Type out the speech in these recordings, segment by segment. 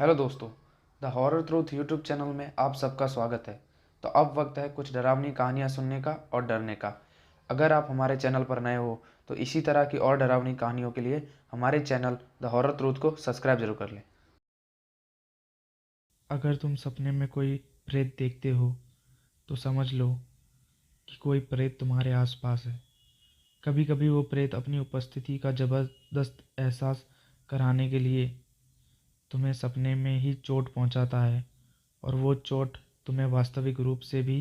Hello दोस्तों, the horror truth YouTube channel में आप सबका स्वागत है। तो अब वक्त है कुछ डरावनी कहानियाँ सुनने का और डरने का। अगर आप हमारे चैनल पर नए हो तो इसी तरह की और डरावनी कहानियों के लिए हमारे चैनल द हॉरर ट्रूथ को सब्सक्राइब जरूर कर लें। अगर तुम सपने में कोई प्रेत देखते हो तो समझ लो कि कोई प्रेत तुम्हारे आसपास है। कभी कभी वो प्रेत अपनी उपस्थिति का ज़बरदस्त एहसास कराने के लिए तुम्हें सपने में ही चोट पहुंचाता है, और वो चोट तुम्हें वास्तविक रूप से भी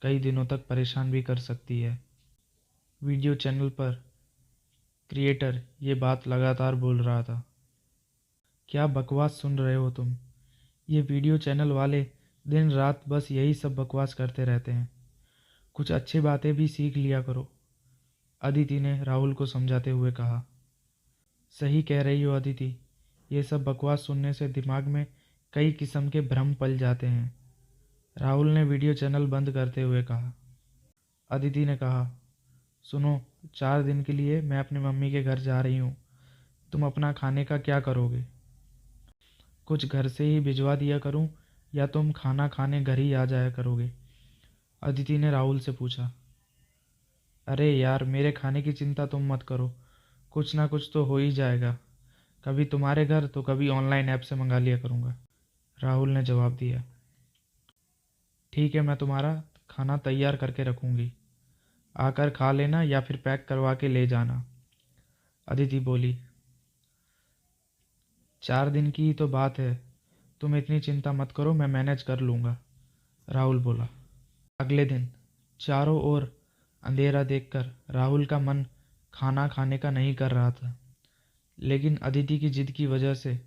कई दिनों तक परेशान भी कर सकती है। वीडियो चैनल पर क्रिएटर ये बात लगातार बोल रहा था। क्या बकवास सुन रहे हो तुम? ये वीडियो चैनल वाले दिन रात बस यही सब बकवास करते रहते हैं। कुछ अच्छी बातें भी सीख लिया करो, अदिति ने राहुल को समझाते हुए कहा। सही कह रही हो अदिति, ये सब बकवास सुनने से दिमाग में कई किस्म के भ्रम पल जाते हैं, राहुल ने वीडियो चैनल बंद करते हुए कहा। अदिति ने कहा, सुनो, 4 दिन के लिए मैं अपनी मम्मी के घर जा रही हूँ। तुम अपना खाने का क्या करोगे? कुछ घर से ही भिजवा दिया करूँ या तुम खाना खाने घर ही आ जाया करोगे? अदिति ने राहुल से पूछा। अरे यार, मेरे खाने की चिंता तुम मत करो, कुछ ना कुछ तो हो ही जाएगा। कभी तुम्हारे घर तो कभी ऑनलाइन ऐप से मंगा लिया करूँगा, राहुल ने जवाब दिया। ठीक है, मैं तुम्हारा खाना तैयार करके रखूँगी, आकर खा लेना या फिर पैक करवा के ले जाना, अदिति बोली। 4 दिन की ही तो बात है, तुम इतनी चिंता मत करो, मैं मैनेज कर लूँगा, राहुल बोला। अगले दिन चारों ओर अंधेरा देखकर राहुल का मन खाना खाने का नहीं कर रहा था, लेकिन अदिति की जिद की वजह से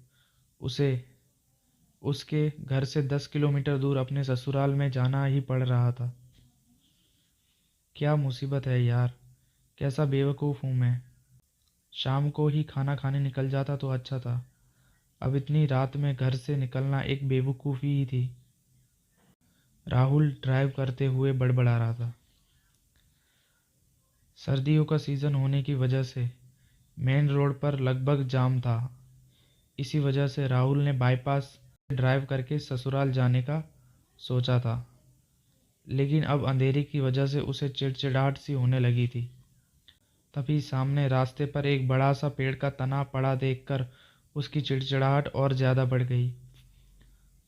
उसे उसके घर से 10 किलोमीटर दूर अपने ससुराल में जाना ही पड़ रहा था। क्या मुसीबत है यार, कैसा बेवकूफ़ हूँ मैं। शाम को ही खाना खाने निकल जाता तो अच्छा था, अब इतनी रात में घर से निकलना एक बेवकूफ़ी ही थी, राहुल ड्राइव करते हुए बड़बड़ा रहा था। सर्दियों का सीज़न होने की वजह से मेन रोड पर लगभग जाम था। इसी वजह से राहुल ने बाईपास ड्राइव करके ससुराल जाने का सोचा था, लेकिन अब अंधेरे की वजह से उसे चिड़चिड़ाहट सी होने लगी थी। तभी सामने रास्ते पर एक बड़ा सा पेड़ का तना पड़ा देखकर उसकी चिड़चिड़ाहट और ज़्यादा बढ़ गई।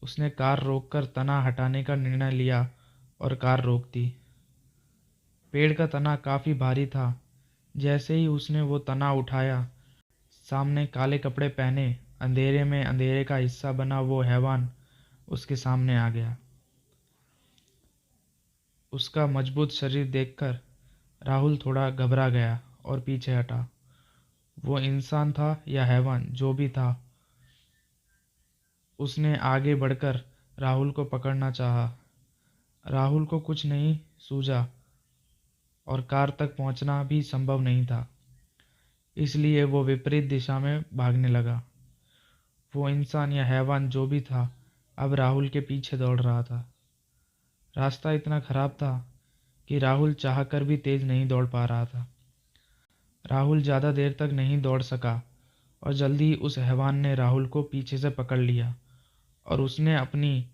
उसने कार रोककर तना हटाने का निर्णय लिया और कार रोक दी। पेड़ का तना काफ़ी भारी था। जैसे ही उसने वो तना उठाया, सामने काले कपड़े पहने अंधेरे में अंधेरे का हिस्सा बना वो हैवान उसके सामने आ गया। उसका मजबूत शरीर देखकर राहुल थोड़ा घबरा गया और पीछे हटा। वो इंसान था या हैवान, जो भी था, उसने आगे बढ़कर राहुल को पकड़ना चाहा। राहुल को कुछ नहीं सूझा और कार तक पहुंचना भी संभव नहीं था, इसलिए वो विपरीत दिशा में भागने लगा। वो इंसान या हैवान जो भी था, अब राहुल के पीछे दौड़ रहा था। रास्ता इतना खराब था कि राहुल चाहकर भी तेज नहीं दौड़ पा रहा था। राहुल ज़्यादा देर तक नहीं दौड़ सका और जल्दी ही उस हैवान ने राहुल को पीछे से पकड़ लिया और उसने अपनी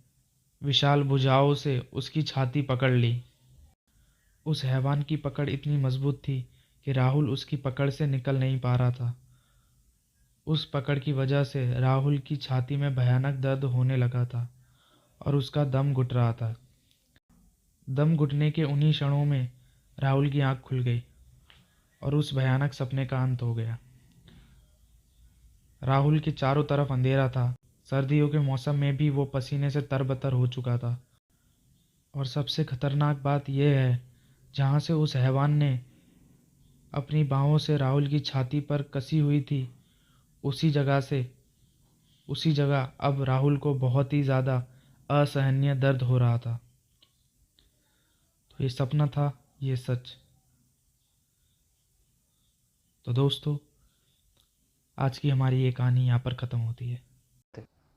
विशाल भुजाओं से उसकी छाती पकड़ ली। उस हैवान की पकड़ इतनी मजबूत थी कि राहुल उसकी पकड़ से निकल नहीं पा रहा था। उस पकड़ की वजह से राहुल की छाती में भयानक दर्द होने लगा था और उसका दम घुट रहा था। दम घुटने के उन्हीं क्षणों में राहुल की आंख खुल गई और उस भयानक सपने का अंत हो गया। राहुल के चारों तरफ अंधेरा था। सर्दियों के मौसम में भी वो पसीने से तरबतर हो चुका था। और सबसे खतरनाक बात यह है, जहाँ से उस हैवान ने अपनी बाहों से राहुल की छाती पर कसी हुई थी, उसी जगह से उसी जगह अब राहुल को बहुत ही ज़्यादा असहनीय दर्द हो रहा था। तो ये सपना था, ये सच। तो दोस्तों, आज की हमारी ये कहानी यहाँ पर ख़त्म होती है।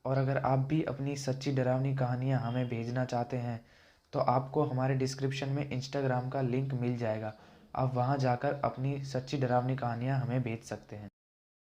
और अगर आप भी अपनी सच्ची डरावनी कहानियाँ हमें भेजना चाहते हैं तो आपको हमारे डिस्क्रिप्शन में इंस्टाग्राम का लिंक मिल जाएगा। आप वहाँ जाकर अपनी सच्ची डरावनी कहानियाँ हमें भेज सकते हैं।